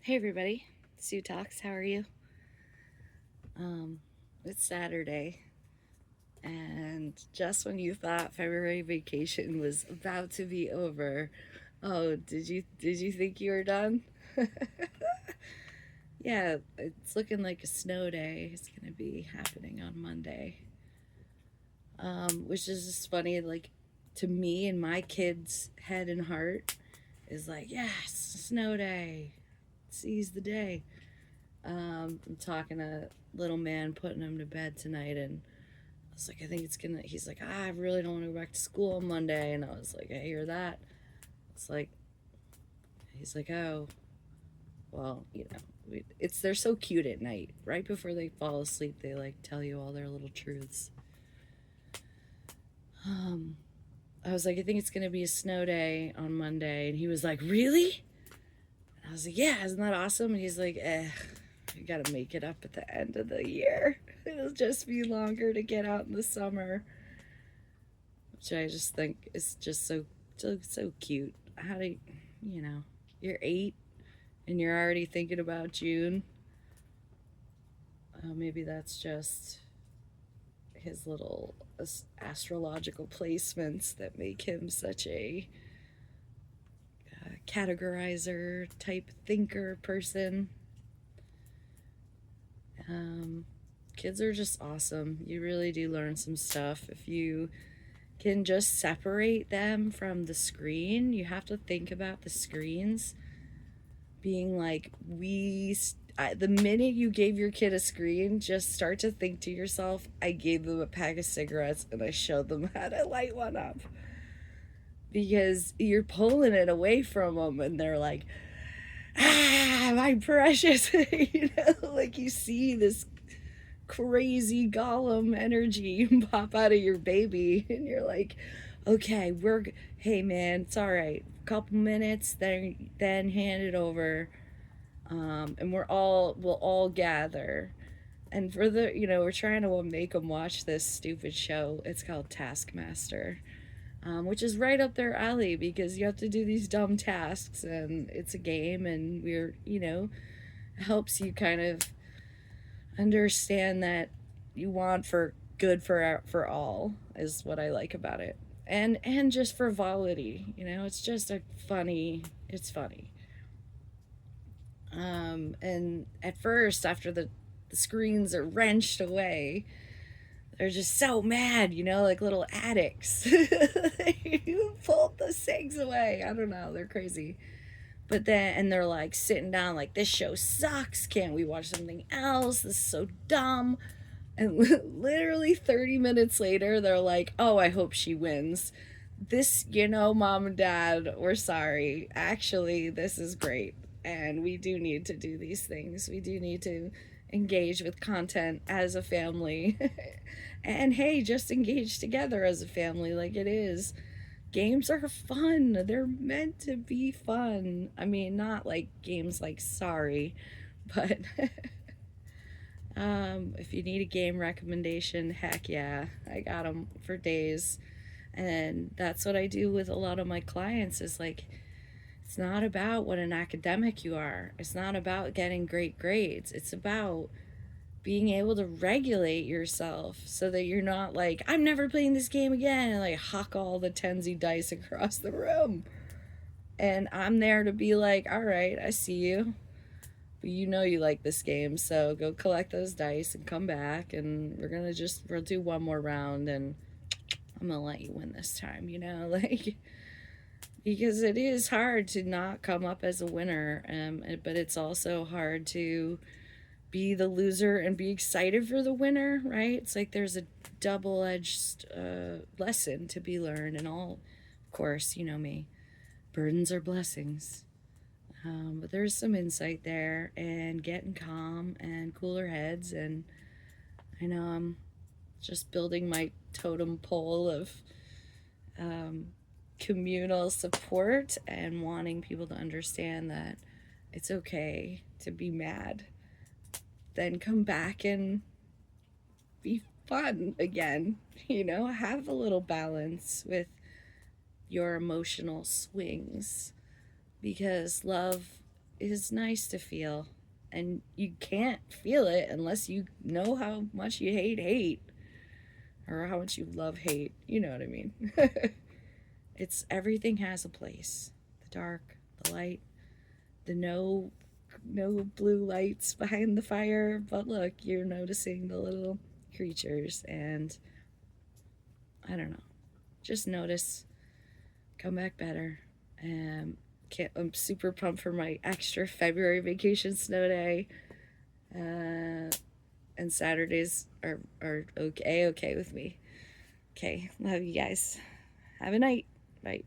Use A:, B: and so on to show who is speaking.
A: Hey everybody, Sue Talks. How are you? It's Saturday, and just when you thought February vacation was about to be over, oh, did you think you were done? Yeah, it's looking like a snow day. It's gonna be happening on Monday, which is just funny. Like to me and my kids' head and heart is like, yes, snow day, seize the day. I'm talking to little man, putting him to bed tonight, and I was like, I think it's gonna. He's like, I really don't want to go back to school on Monday, and I was like, I hear that. It's like, he's like, oh, well, it's they're so cute at night. Right before they fall asleep, they like tell you all their little truths. Um, I was like, I think it's gonna be a snow day on Monday, and he was like, really? And I was like, yeah, isn't that awesome? And he's like, you gotta make it up at the end of the year. It'll just be longer to get out in the summer, which I just think is just so cute. How do you know? You're 8 and you're already thinking about June. Maybe that's just his little astrological placements that make him such a categorizer type thinker person. Um, Kids are just awesome. You really do learn some stuff if you can just separate them from the screen. You have to think about the screens being like, the minute you gave your kid a screen, just start to think to yourself, I gave them a pack of cigarettes and I showed them how to light one up. Because you're pulling it away from them and they're like, my precious. Like you see this crazy golem energy pop out of your baby and you're like, okay, hey man, it's all right, couple minutes, then hand it over, and we'll all gather. And for we're trying to make them watch this stupid show. It's called Taskmaster, which is right up their alley because you have to do these dumb tasks and it's a game, and helps you kind of understand that you want for good for all is what I like about it. And just frivolity, it's just it's funny. And at first, after the screens are wrenched away, they're just so mad, like little addicts. You pulled the things away. I don't know, they're crazy. But then, and they're like sitting down, like, this show sucks. Can't we watch something else? This is so dumb. And literally 30 minutes later, they're like, oh, I hope she wins. Mom and dad, we're sorry. Actually, this is great. And we do need to do these things. We do need to engage with content as a family. And hey, just engage together as a family like it is. Games are fun. They're meant to be fun. I mean, not like games like Sorry, but if you need a game recommendation, heck yeah, I got them for days. And that's what I do with a lot of my clients is like, it's not about what an academic you are. It's not about getting great grades. It's about being able to regulate yourself so that you're not like, I'm never playing this game again, and like huck all the tensy dice across the room. And I'm there to be like, all right, I see you. But you like this game, so go collect those dice and come back, and we'll do one more round, and I'm gonna let you win this time, like, because it is hard to not come up as a winner, but it's also hard to be the loser and be excited for the winner, right? It's like there's a double-edged lesson to be learned, and all, of course, me, burdens are blessings. But there's some insight there, and getting calm and cooler heads, and I know I'm just building my totem pole of communal support and wanting people to understand that it's okay to be mad, then come back and be fun again. Have a little balance with your emotional swings, because love is nice to feel. And you can't feel it unless you know how much you hate or how much you love hate. You know what I mean? It's everything has a place. The dark, the light, the no blue lights behind the fire, but look, you're noticing the little creatures, and I don't know. Just notice, come back better. I'm super pumped for my extra February vacation snow day. And Saturdays are okay with me. Okay, love you guys. Have a night. Bye.